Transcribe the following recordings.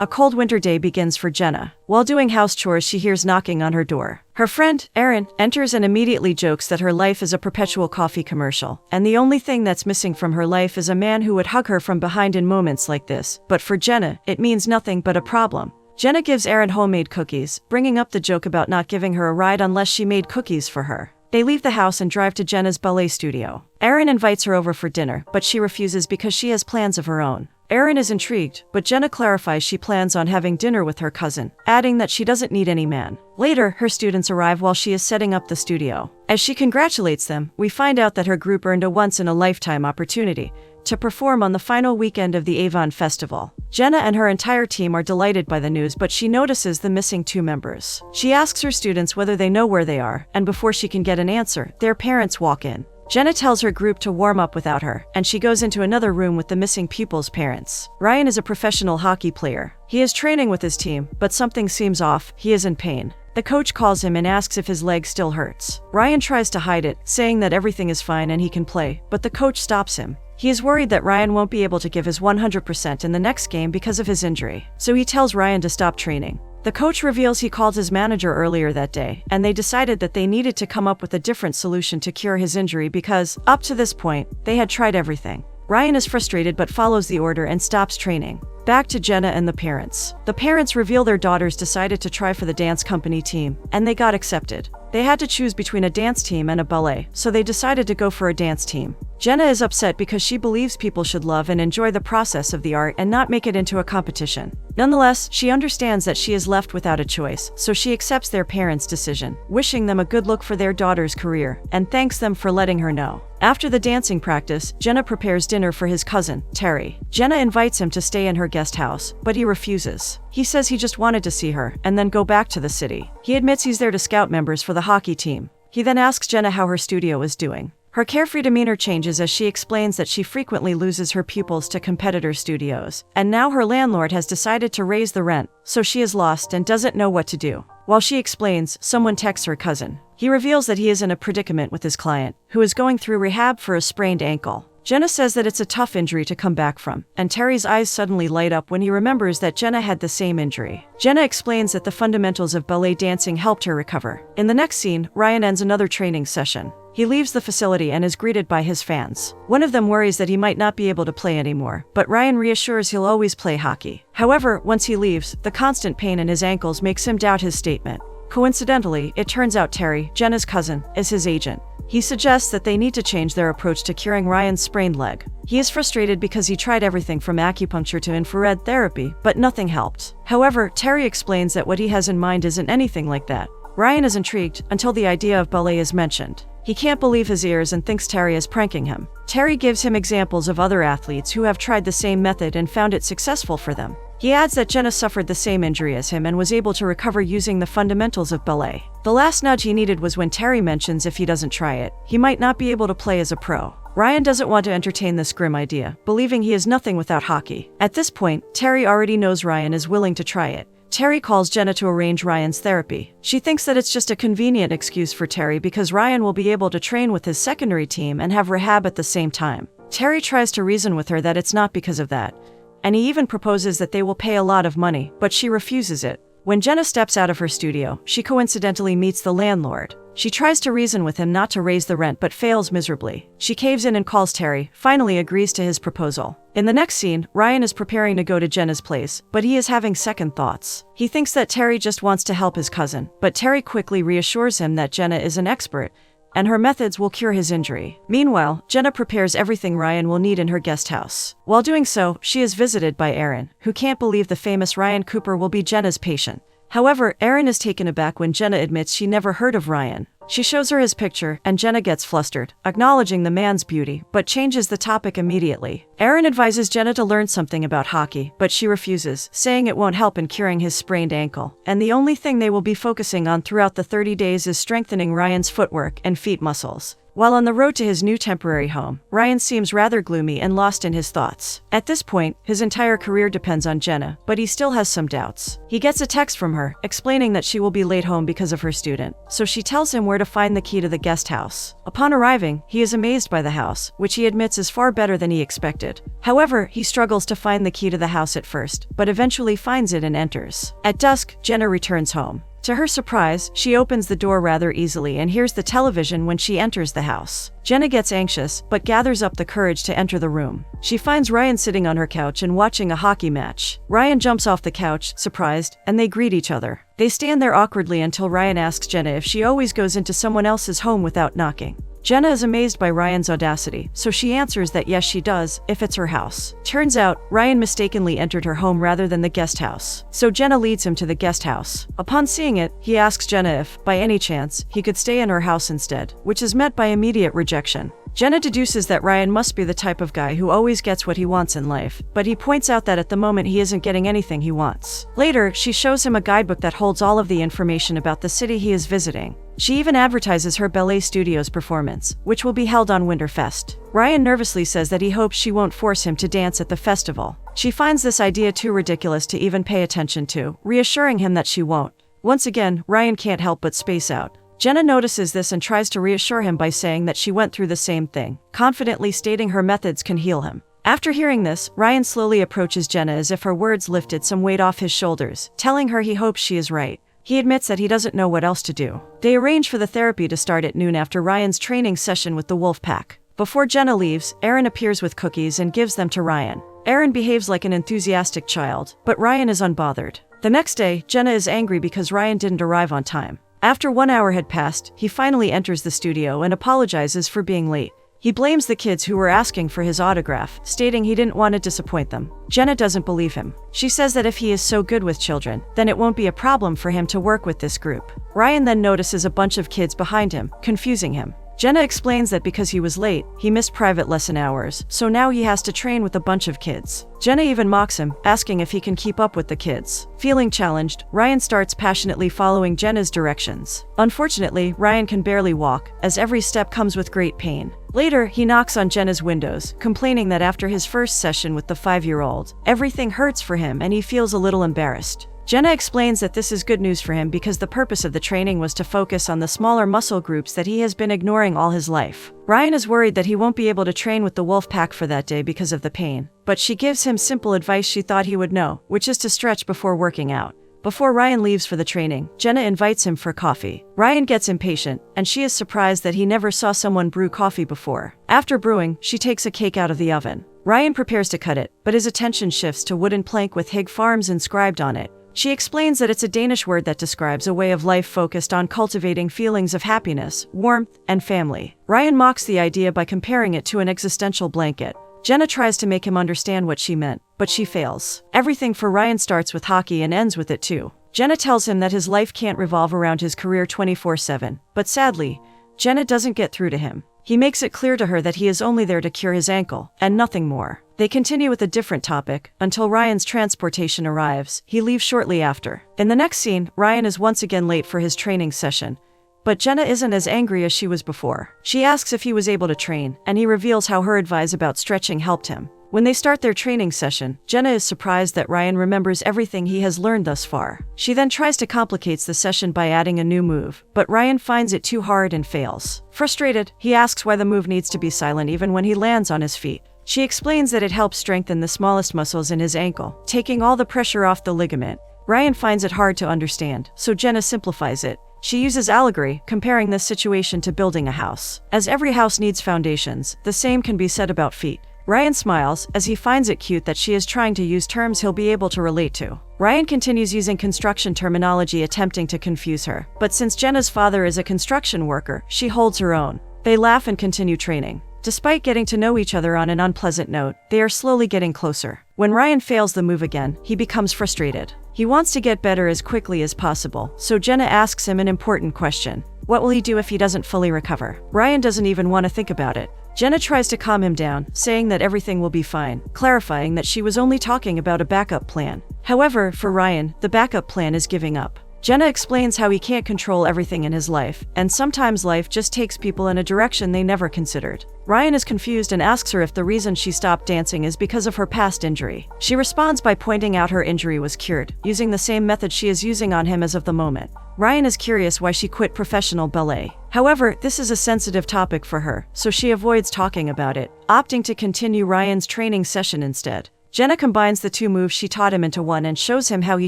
A cold winter day begins for Jenna. While doing house chores, she hears knocking on her door. Her friend, Erin, enters and immediately jokes that her life is a perpetual coffee commercial, and the only thing that's missing from her life is a man who would hug her from behind in moments like this. But for Jenna, it means nothing but a problem. Jenna gives Erin homemade cookies, bringing up the joke about not giving her a ride unless she made cookies for her. They leave the house and drive to Jenna's ballet studio. Erin invites her over for dinner, but she refuses because she has plans of her own. Erin is intrigued, but Jenna clarifies she plans on having dinner with her cousin, adding that she doesn't need any man. Later, her students arrive while she is setting up the studio. As she congratulates them, we find out that her group earned a once-in-a-lifetime opportunity to perform on the final weekend of the Avon Festival. Jenna and her entire team are delighted by the news, but she notices the missing 2 members. She asks her students whether they know where they are, and before she can get an answer, their parents walk in. Jenna tells her group to warm up without her, and she goes into another room with the missing pupils' parents. Ryan is a professional hockey player. He is training with his team, but something seems off. He is in pain. The coach calls him and asks if his leg still hurts. Ryan tries to hide it, saying that everything is fine and he can play, but the coach stops him. He is worried that Ryan won't be able to give his 100% in the next game because of his injury, so he tells Ryan to stop training. The coach reveals he called his manager earlier that day, and they decided that they needed to come up with a different solution to cure his injury because, up to this point, they had tried everything. Ryan is frustrated but follows the order and stops training. Back to Jenna and the parents. The parents reveal their daughters decided to try for the dance company team, and they got accepted. They had to choose between a dance team and a ballet, so they decided to go for a dance team. Jenna is upset because she believes people should love and enjoy the process of the art and not make it into a competition. Nonetheless, she understands that she is left without a choice, so she accepts their parents' decision, wishing them a good luck for their daughter's career, and thanks them for letting her know. After the dancing practice, Jenna prepares dinner for his cousin, Terry. Jenna invites him to stay in her guest house, but he refuses. He says he just wanted to see her, and then go back to the city. He admits he's there to scout members for the hockey team. He then asks Jenna how her studio is doing. Her carefree demeanor changes as she explains that she frequently loses her pupils to competitor studios, and now her landlord has decided to raise the rent, so she is lost and doesn't know what to do. While she explains, someone texts her cousin. He reveals that he is in a predicament with his client, who is going through rehab for a sprained ankle. Jenna says that it's a tough injury to come back from, and Terry's eyes suddenly light up when he remembers that Jenna had the same injury. Jenna explains that the fundamentals of ballet dancing helped her recover. In the next scene, Ryan ends another training session. He leaves the facility and is greeted by his fans. One of them worries that he might not be able to play anymore, but Ryan reassures he'll always play hockey. However, once he leaves, the constant pain in his ankles makes him doubt his statement. Coincidentally, it turns out Terry, Jenna's cousin, is his agent. He suggests that they need to change their approach to curing Ryan's sprained leg. He is frustrated because he tried everything from acupuncture to infrared therapy, but nothing helped. However, Terry explains that what he has in mind isn't anything like that. Ryan is intrigued until the idea of ballet is mentioned. He can't believe his ears and thinks Terry is pranking him. Terry gives him examples of other athletes who have tried the same method and found it successful for them. He adds that Jenna suffered the same injury as him and was able to recover using the fundamentals of ballet. The last nudge he needed was when Terry mentions if he doesn't try it, he might not be able to play as a pro. Ryan doesn't want to entertain this grim idea, believing he is nothing without hockey. At this point, Terry already knows Ryan is willing to try it. Terry calls Jenna to arrange Ryan's therapy. She thinks that it's just a convenient excuse for Terry because Ryan will be able to train with his secondary team and have rehab at the same time. Terry tries to reason with her that it's not because of that, and he even proposes that they will pay a lot of money, but she refuses it. When Jenna steps out of her studio, she coincidentally meets the landlord. She tries to reason with him not to raise the rent but fails miserably. She caves in and calls Terry, finally agrees to his proposal. In the next scene, Ryan is preparing to go to Jenna's place, but he is having second thoughts. He thinks that Terry just wants to help his cousin, but Terry quickly reassures him that Jenna is an expert, and her methods will cure his injury. Meanwhile, Jenna prepares everything Ryan will need in her guest house. While doing so, she is visited by Erin, who can't believe the famous Ryan Cooper will be Jenna's patient. However, Erin is taken aback when Jenna admits she never heard of Ryan. She shows her his picture, and Jenna gets flustered, acknowledging the man's beauty, but changes the topic immediately. Erin advises Jenna to learn something about hockey, but she refuses, saying it won't help in curing his sprained ankle, and the only thing they will be focusing on throughout the 30 days is strengthening Ryan's footwork and feet muscles. While on the road to his new temporary home, Ryan seems rather gloomy and lost in his thoughts. At this point, his entire career depends on Jenna, but he still has some doubts. He gets a text from her, explaining that she will be late home because of her student, so she tells him where to find the key to the guest house. Upon arriving, he is amazed by the house, which he admits is far better than he expected. However, he struggles to find the key to the house at first, but eventually finds it and enters. At dusk, Jenna returns home. To her surprise, she opens the door rather easily and hears the television when she enters the house. Jenna gets anxious, but gathers up the courage to enter the room. She finds Ryan sitting on her couch and watching a hockey match. Ryan jumps off the couch, surprised, and they greet each other. They stand there awkwardly until Ryan asks Jenna if she always goes into someone else's home without knocking. Jenna is amazed by Ryan's audacity, so she answers that yes she does, if it's her house. Turns out, Ryan mistakenly entered her home rather than the guest house, so Jenna leads him to the guest house. Upon seeing it, he asks Jenna if, by any chance, he could stay in her house instead, which is met by immediate rejection. Jenna deduces that Ryan must be the type of guy who always gets what he wants in life, but he points out that at the moment he isn't getting anything he wants. Later, she shows him a guidebook that holds all of the information about the city he is visiting. She even advertises her Ballet Studios performance, which will be held on Winterfest. Ryan nervously says that he hopes she won't force him to dance at the festival. She finds this idea too ridiculous to even pay attention to, reassuring him that she won't. Once again, Ryan can't help but space out. Jenna notices this and tries to reassure him by saying that she went through the same thing, confidently stating her methods can heal him. After hearing this, Ryan slowly approaches Jenna as if her words lifted some weight off his shoulders, telling her he hopes she is right. He admits that he doesn't know what else to do. They arrange for the therapy to start at noon after Ryan's training session with the wolf pack. Before Jenna leaves, Aaron appears with cookies and gives them to Ryan. Aaron behaves like an enthusiastic child, but Ryan is unbothered. The next day, Jenna is angry because Ryan didn't arrive on time. After 1 hour had passed, he finally enters the studio and apologizes for being late. He blames the kids who were asking for his autograph, stating he didn't want to disappoint them. Jenna doesn't believe him. She says that if he is so good with children, then it won't be a problem for him to work with this group. Ryan then notices a bunch of kids behind him, confusing him. Jenna explains that because he was late, he missed private lesson hours, so now he has to train with a bunch of kids. Jenna even mocks him, asking if he can keep up with the kids. Feeling challenged, Ryan starts passionately following Jenna's directions. Unfortunately, Ryan can barely walk, as every step comes with great pain. Later, he knocks on Jenna's windows, complaining that after his first session with the 5-year-old, everything hurts for him and he feels a little embarrassed. Jenna explains that this is good news for him because the purpose of the training was to focus on the smaller muscle groups that he has been ignoring all his life. Ryan is worried that he won't be able to train with the wolf pack for that day because of the pain, but she gives him simple advice she thought he would know, which is to stretch before working out. Before Ryan leaves for the training, Jenna invites him for coffee. Ryan gets impatient, and she is surprised that he never saw someone brew coffee before. After brewing, she takes a cake out of the oven. Ryan prepares to cut it, but his attention shifts to wooden plank with Hig Farms inscribed on it. She explains that it's a Danish word that describes a way of life focused on cultivating feelings of happiness, warmth, and family. Ryan mocks the idea by comparing it to an existential blanket. Jenna tries to make him understand what she meant, but she fails. Everything for Ryan starts with hockey and ends with it too. Jenna tells him that his life can't revolve around his career 24/7, but sadly, Jenna doesn't get through to him. He makes it clear to her that he is only there to cure his ankle, and nothing more. They continue with a different topic, until Ryan's transportation arrives. He leaves shortly after. In the next scene, Ryan is once again late for his training session. But Jenna isn't as angry as she was before. She asks if he was able to train, and he reveals how her advice about stretching helped him. When they start their training session, Jenna is surprised that Ryan remembers everything he has learned thus far. She then tries to complicate the session by adding a new move, but Ryan finds it too hard and fails. Frustrated, he asks why the move needs to be silent even when he lands on his feet. She explains that it helps strengthen the smallest muscles in his ankle, taking all the pressure off the ligament. Ryan finds it hard to understand, so Jenna simplifies it. She uses allegory, comparing this situation to building a house. As every house needs foundations, the same can be said about feet. Ryan smiles, as he finds it cute that she is trying to use terms he'll be able to relate to. Ryan continues using construction terminology, attempting to confuse her, but since Jenna's father is a construction worker, she holds her own. They laugh and continue training. Despite getting to know each other on an unpleasant note, they are slowly getting closer. When Ryan fails the move again, he becomes frustrated. He wants to get better as quickly as possible, so Jenna asks him an important question. What will he do if he doesn't fully recover? Ryan doesn't even want to think about it. Jenna tries to calm him down, saying that everything will be fine, clarifying that she was only talking about a backup plan. However, for Ryan, the backup plan is giving up. Jenna explains how he can't control everything in his life, and sometimes life just takes people in a direction they never considered. Ryan is confused and asks her if the reason she stopped dancing is because of her past injury. She responds by pointing out her injury was cured, using the same method she is using on him as of the moment. Ryan is curious why she quit professional ballet. However, this is a sensitive topic for her, so she avoids talking about it, opting to continue Ryan's training session instead. Jenna combines the two moves she taught him into one and shows him how he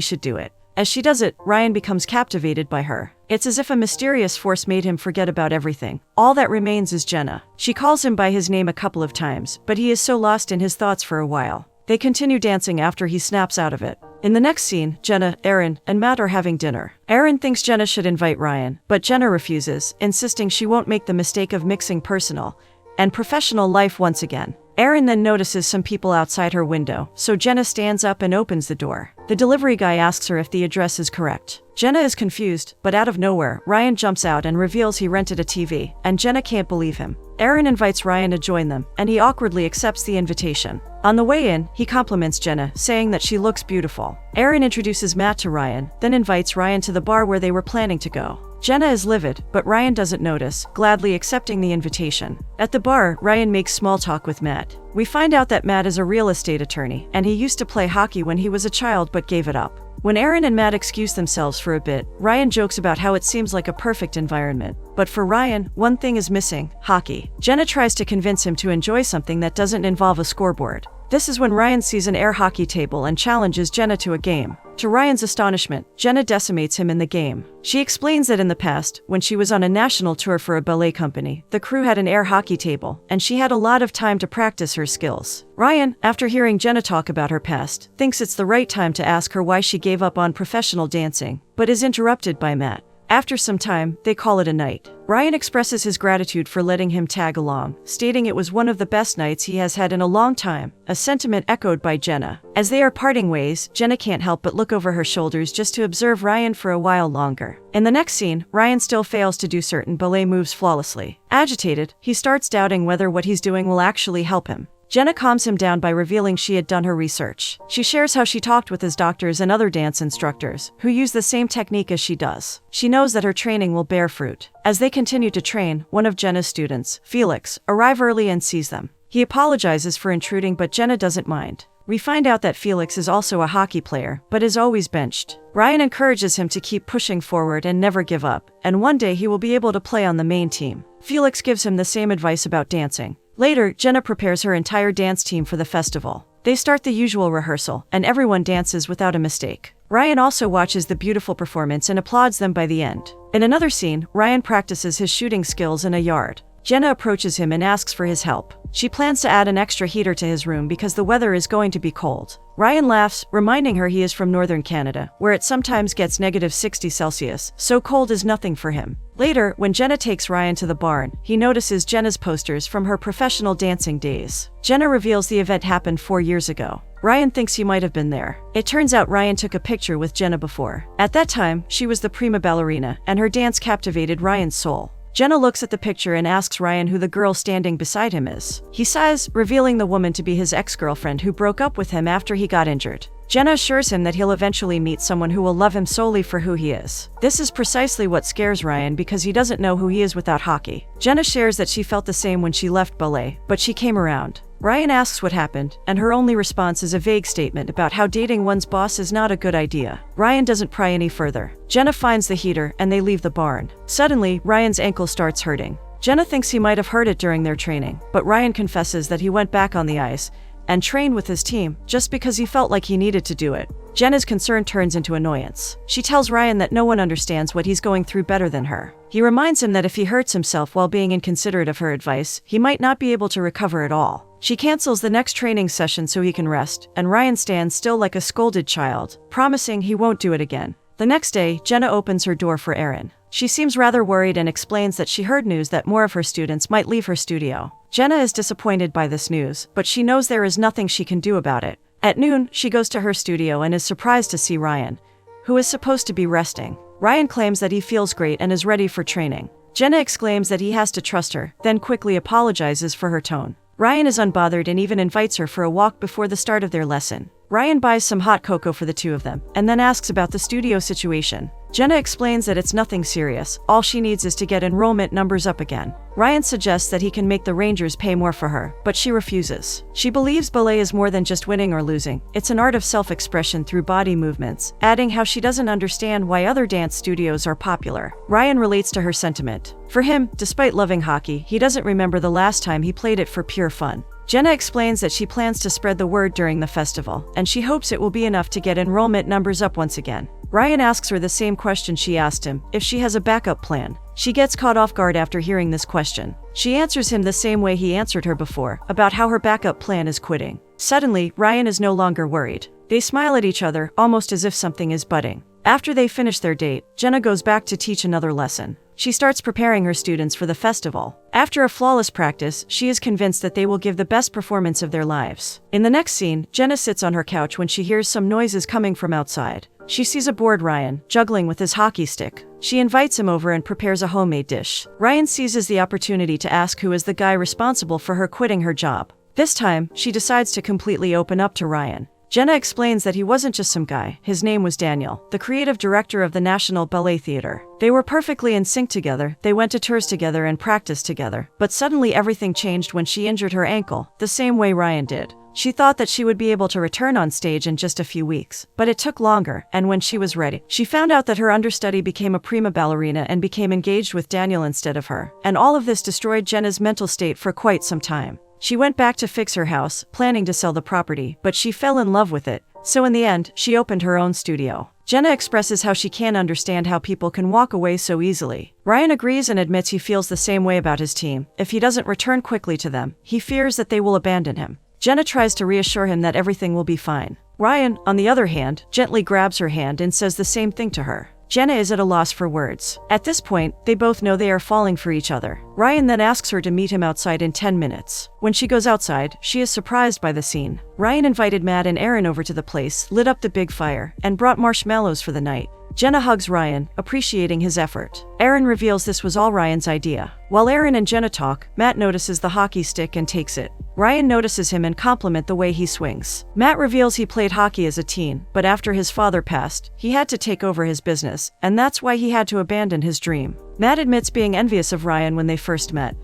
should do it. As she does it, Ryan becomes captivated by her. It's as if a mysterious force made him forget about everything. All that remains is Jenna. She calls him by his name a couple of times, but he is so lost in his thoughts for a while. They continue dancing after he snaps out of it. In the next scene, Jenna, Aaron, and Matt are having dinner. Aaron thinks Jenna should invite Ryan, but Jenna refuses, insisting she won't make the mistake of mixing personal and professional life once again. Aaron then notices some people outside her window, so Jenna stands up and opens the door. The delivery guy asks her if the address is correct. Jenna is confused, but out of nowhere, Ryan jumps out and reveals he rented a TV, and Jenna can't believe him. Aaron invites Ryan to join them, and he awkwardly accepts the invitation. On the way in, he compliments Jenna, saying that she looks beautiful. Aaron introduces Matt to Ryan, then invites Ryan to the bar where they were planning to go. Jenna is livid, but Ryan doesn't notice, gladly accepting the invitation. At the bar, Ryan makes small talk with Matt. We find out that Matt is a real estate attorney, and he used to play hockey when he was a child but gave it up. When Aaron and Matt excuse themselves for a bit, Ryan jokes about how it seems like a perfect environment. But for Ryan, one thing is missing: hockey. Jenna tries to convince him to enjoy something that doesn't involve a scoreboard. This is when Ryan sees an air hockey table and challenges Jenna to a game. To Ryan's astonishment, Jenna decimates him in the game. She explains that in the past, when she was on a national tour for a ballet company, the crew had an air hockey table, and she had a lot of time to practice her skills. Ryan, after hearing Jenna talk about her past, thinks it's the right time to ask her why she gave up on professional dancing, but is interrupted by Matt. After some time, they call it a night. Ryan expresses his gratitude for letting him tag along, stating it was one of the best nights he has had in a long time, a sentiment echoed by Jenna. As they are parting ways, Jenna can't help but look over her shoulders just to observe Ryan for a while longer. In the next scene, Ryan still fails to do certain ballet moves flawlessly. Agitated, he starts doubting whether what he's doing will actually help him. Jenna calms him down by revealing she had done her research. She shares how she talked with his doctors and other dance instructors, who use the same technique as she does. She knows that her training will bear fruit. As they continue to train, one of Jenna's students, Felix, arrives early and sees them. He apologizes for intruding, but Jenna doesn't mind. We find out that Felix is also a hockey player, but is always benched. Ryan encourages him to keep pushing forward and never give up, and one day he will be able to play on the main team. Felix gives him the same advice about dancing. Later, Jenna prepares her entire dance team for the festival. They start the usual rehearsal, and everyone dances without a mistake. Ryan also watches the beautiful performance and applauds them by the end. In another scene, Ryan practices his shooting skills in a yard. Jenna approaches him and asks for his help. She plans to add an extra heater to his room because the weather is going to be cold. Ryan laughs, reminding her he is from northern Canada, where it sometimes gets -60°C, so cold is nothing for him. Later, when Jenna takes Ryan to the barn, he notices Jenna's posters from her professional dancing days. Jenna reveals the event happened 4 years ago. Ryan thinks he might have been there. It turns out Ryan took a picture with Jenna before. At that time, she was the prima ballerina, and her dance captivated Ryan's soul. Jenna looks at the picture and asks Ryan who the girl standing beside him is. He sighs, revealing the woman to be his ex-girlfriend who broke up with him after he got injured. Jenna assures him that he'll eventually meet someone who will love him solely for who he is. This is precisely what scares Ryan because he doesn't know who he is without hockey. Jenna shares that she felt the same when she left ballet, but she came around. Ryan asks what happened, and her only response is a vague statement about how dating one's boss is not a good idea. Ryan doesn't pry any further. Jenna finds the heater, and they leave the barn. Suddenly, Ryan's ankle starts hurting. Jenna thinks he might have hurt it during their training, but Ryan confesses that he went back on the ice and trained with his team just because he felt like he needed to do it. Jenna's concern turns into annoyance. She tells Ryan that no one understands what he's going through better than her. He reminds him that if he hurts himself while being inconsiderate of her advice, he might not be able to recover at all. She cancels the next training session so he can rest, and Ryan stands still like a scolded child, promising he won't do it again. The next day, Jenna opens her door for Aaron. She seems rather worried and explains that she heard news that more of her students might leave her studio. Jenna is disappointed by this news, but she knows there is nothing she can do about it. At noon, she goes to her studio and is surprised to see Ryan, who is supposed to be resting. Ryan claims that he feels great and is ready for training. Jenna exclaims that he has to trust her, then quickly apologizes for her tone. Ryan is unbothered and even invites her for a walk before the start of their lesson. Ryan buys some hot cocoa for the two of them, and then asks about the studio situation. Jenna explains that it's nothing serious, all she needs is to get enrollment numbers up again. Ryan suggests that he can make the Rangers pay more for her, but she refuses. She believes ballet is more than just winning or losing, it's an art of self-expression through body movements, adding how she doesn't understand why other dance studios are popular. Ryan relates to her sentiment. For him, despite loving hockey, he doesn't remember the last time he played it for pure fun. Jenna explains that she plans to spread the word during the festival, and she hopes it will be enough to get enrollment numbers up once again. Ryan asks her the same question she asked him, if she has a backup plan. She gets caught off guard after hearing this question. She answers him the same way he answered her before, about how her backup plan is quitting. Suddenly, Ryan is no longer worried. They smile at each other, almost as if something is budding. After they finish their date, Jenna goes back to teach another lesson. She starts preparing her students for the festival. After a flawless practice, she is convinced that they will give the best performance of their lives. In the next scene, Jenna sits on her couch when she hears some noises coming from outside. She sees a bored Ryan, juggling with his hockey stick. She invites him over and prepares a homemade dish. Ryan seizes the opportunity to ask who is the guy responsible for her quitting her job. This time, she decides to completely open up to Ryan. Jenna explains that he wasn't just some guy, his name was Daniel, the creative director of the National Ballet Theater. They were perfectly in sync together, they went to tours together and practiced together, but suddenly everything changed when she injured her ankle, the same way Ryan did. She thought that she would be able to return on stage in just a few weeks, but it took longer, and when she was ready, she found out that her understudy became a prima ballerina and became engaged with Daniel instead of her, and all of this destroyed Jenna's mental state for quite some time. She went back to fix her house, planning to sell the property, but she fell in love with it, so in the end, she opened her own studio. Jenna expresses how she can't understand how people can walk away so easily. Ryan agrees and admits he feels the same way about his team. If he doesn't return quickly to them, he fears that they will abandon him. Jenna tries to reassure him that everything will be fine. Ryan, on the other hand, gently grabs her hand and says the same thing to her. Jenna is at a loss for words. At this point, they both know they are falling for each other. Ryan then asks her to meet him outside in 10 minutes. When she goes outside, she is surprised by the scene. Ryan invited Matt and Aaron over to the place, lit up the big fire, and brought marshmallows for the night. Jenna hugs Ryan, appreciating his effort. Aaron reveals this was all Ryan's idea. While Aaron and Jenna talk, Matt notices the hockey stick and takes it. Ryan notices him and compliments the way he swings. Matt reveals he played hockey as a teen, but after his father passed, he had to take over his business, and that's why he had to abandon his dream. Matt admits being envious of Ryan when they first met.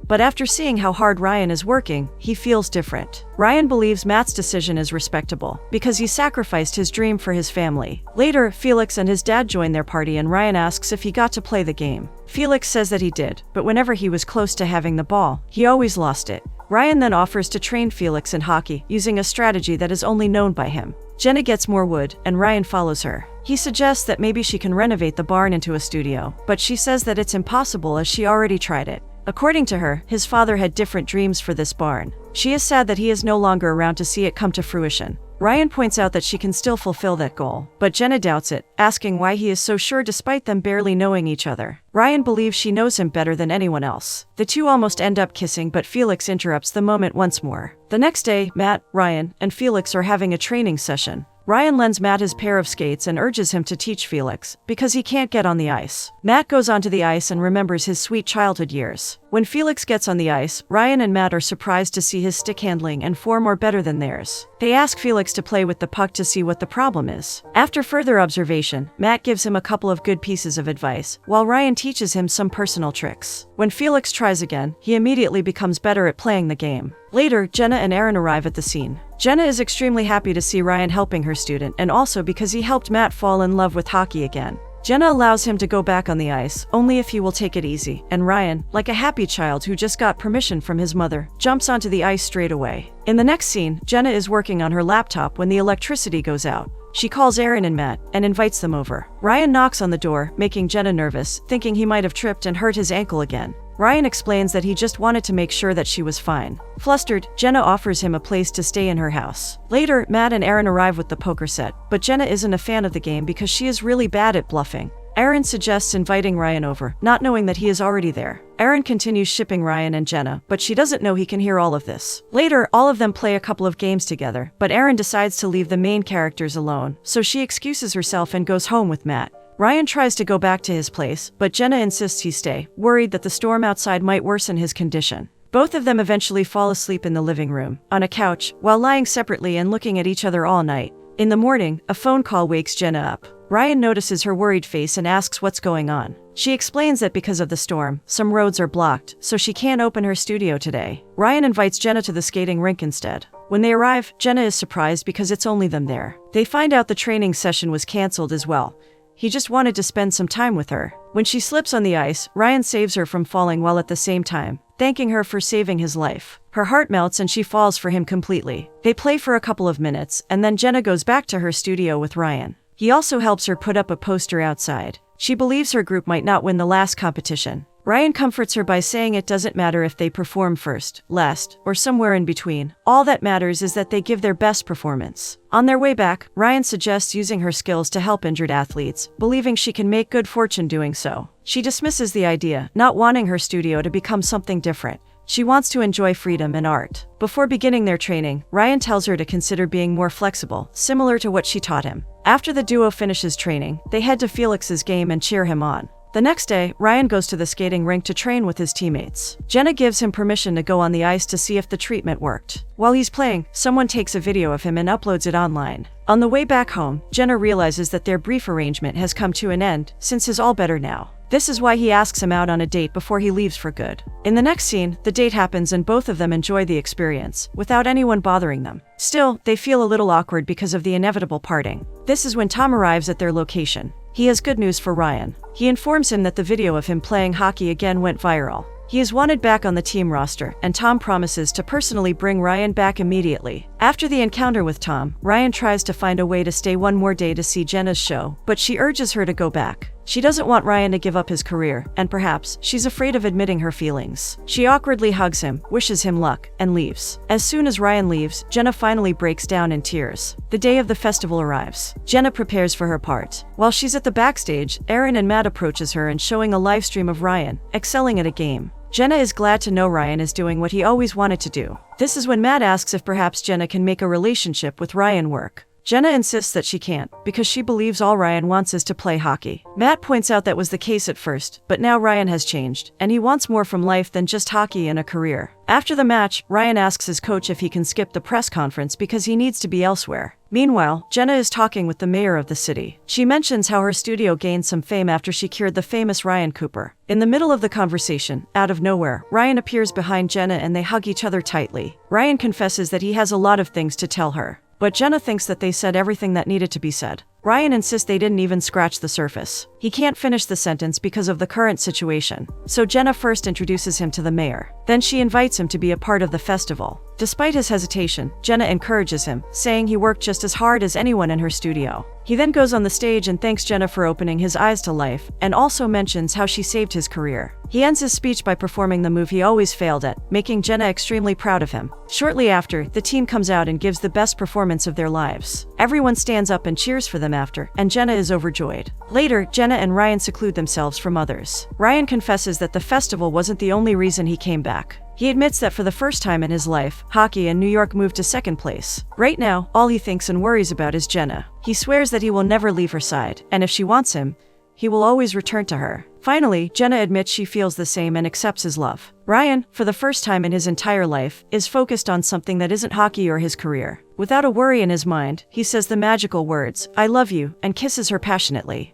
But after seeing how hard Ryan is working, he feels different. Ryan believes Matt's decision is respectable, because he sacrificed his dream for his family. Later, Felix and his dad join their party and Ryan asks if he got to play the game. Felix says that he did, but whenever he was close to having the ball, he always lost it. Ryan then offers to train Felix in hockey, using a strategy that is only known by him. Jenna gets more wood, and Ryan follows her. He suggests that maybe she can renovate the barn into a studio, but she says that it's impossible as she already tried it. According to her, his father had different dreams for this barn. She is sad that he is no longer around to see it come to fruition. Ryan points out that she can still fulfill that goal, but Jenna doubts it, asking why he is so sure despite them barely knowing each other. Ryan believes she knows him better than anyone else. The two almost end up kissing, but Felix interrupts the moment once more. The next day, Matt, Ryan, and Felix are having a training session. Ryan lends Matt his pair of skates and urges him to teach Felix, because he can't get on the ice. Matt goes onto the ice and remembers his sweet childhood years. When Felix gets on the ice, Ryan and Matt are surprised to see his stick handling and form are better than theirs. They ask Felix to play with the puck to see what the problem is. After further observation, Matt gives him a couple of good pieces of advice, while Ryan teaches him some personal tricks. When Felix tries again, he immediately becomes better at playing the game. Later, Jenna and Aaron arrive at the scene. Jenna is extremely happy to see Ryan helping her student, and also because he helped Matt fall in love with hockey again. Jenna allows him to go back on the ice, only if he will take it easy, and Ryan, like a happy child who just got permission from his mother, jumps onto the ice straight away. In the next scene, Jenna is working on her laptop when the electricity goes out. She calls Aaron and Matt, and invites them over. Ryan knocks on the door, making Jenna nervous, thinking he might have tripped and hurt his ankle again. Ryan explains that he just wanted to make sure that she was fine. Flustered, Jenna offers him a place to stay in her house. Later, Matt and Aaron arrive with the poker set, but Jenna isn't a fan of the game because she is really bad at bluffing. Aaron suggests inviting Ryan over, not knowing that he is already there. Aaron continues shipping Ryan and Jenna, but she doesn't know he can hear all of this. Later, all of them play a couple of games together, but Aaron decides to leave the main characters alone, so she excuses herself and goes home with Matt. Ryan tries to go back to his place, but Jenna insists he stay, worried that the storm outside might worsen his condition. Both of them eventually fall asleep in the living room, on a couch, while lying separately and looking at each other all night. In the morning, a phone call wakes Jenna up. Ryan notices her worried face and asks what's going on. She explains that because of the storm, some roads are blocked, so she can't open her studio today. Ryan invites Jenna to the skating rink instead. When they arrive, Jenna is surprised because it's only them there. They find out the training session was canceled as well. He just wanted to spend some time with her. When she slips on the ice, Ryan saves her from falling while at the same time thanking her for saving his life. Her heart melts and she falls for him completely. They play for a couple of minutes, and then Jenna goes back to her studio with Ryan. He also helps her put up a poster outside. She believes her group might not win the last competition. Ryan comforts her by saying it doesn't matter if they perform first, last, or somewhere in between. All that matters is that they give their best performance. On their way back, Ryan suggests using her skills to help injured athletes, believing she can make good fortune doing so. She dismisses the idea, not wanting her studio to become something different. She wants to enjoy freedom and art. Before beginning their training, Ryan tells her to consider being more flexible, similar to what she taught him. After the duo finishes training, they head to Felix's game and cheer him on. The next day, Ryan goes to the skating rink to train with his teammates. Jenna gives him permission to go on the ice to see if the treatment worked. While he's playing, someone takes a video of him and uploads it online. On the way back home, Jenna realizes that their brief arrangement has come to an end, since he's all better now. This is why he asks him out on a date before he leaves for good. In the next scene, the date happens and both of them enjoy the experience, without anyone bothering them. Still, they feel a little awkward because of the inevitable parting. This is when Tom arrives at their location. He has good news for Ryan. He informs him that the video of him playing hockey again went viral. He is wanted back on the team roster, and Tom promises to personally bring Ryan back immediately. After the encounter with Tom, Ryan tries to find a way to stay one more day to see Jenna's show, but she urges her to go back. She doesn't want Ryan to give up his career, and perhaps she's afraid of admitting her feelings. She awkwardly hugs him, wishes him luck, and leaves. As soon as Ryan leaves, Jenna finally breaks down in tears. The day of the festival arrives. Jenna prepares for her part. While she's at the backstage, Aaron and Matt approaches her and showing a live stream of Ryan excelling at a game. Jenna is glad to know Ryan is doing what he always wanted to do. This is when Matt asks if perhaps Jenna can make a relationship with Ryan work. Jenna insists that she can't, because she believes all Ryan wants is to play hockey. Matt points out that was the case at first, but now Ryan has changed, and he wants more from life than just hockey and a career. After the match, Ryan asks his coach if he can skip the press conference because he needs to be elsewhere. Meanwhile, Jenna is talking with the mayor of the city. She mentions how her studio gained some fame after she cured the famous Ryan Cooper. In the middle of the conversation, out of nowhere, Ryan appears behind Jenna and they hug each other tightly. Ryan confesses that he has a lot of things to tell her, but Jenna thinks that they said everything that needed to be said. Ryan insists they didn't even scratch the surface. He can't finish the sentence because of the current situation, so Jenna first introduces him to the mayor. Then she invites him to be a part of the festival. Despite his hesitation, Jenna encourages him, saying he worked just as hard as anyone in her studio. He then goes on the stage and thanks Jenna for opening his eyes to life, and also mentions how she saved his career. He ends his speech by performing the move he always failed at, making Jenna extremely proud of him. Shortly after, the team comes out and gives the best performance of their lives. Everyone stands up and cheers for them after, and Jenna is overjoyed. Later, Jenna and Ryan seclude themselves from others. Ryan confesses that the festival wasn't the only reason he came back. He admits that for the first time in his life, hockey and New York moved to second place. Right now, all he thinks and worries about is Jenna. He swears that he will never leave her side, and if she wants him, he will always return to her. Finally, Jenna admits she feels the same and accepts his love. Ryan, for the first time in his entire life, is focused on something that isn't hockey or his career. Without a worry in his mind, he says the magical words, "I love you," and kisses her passionately.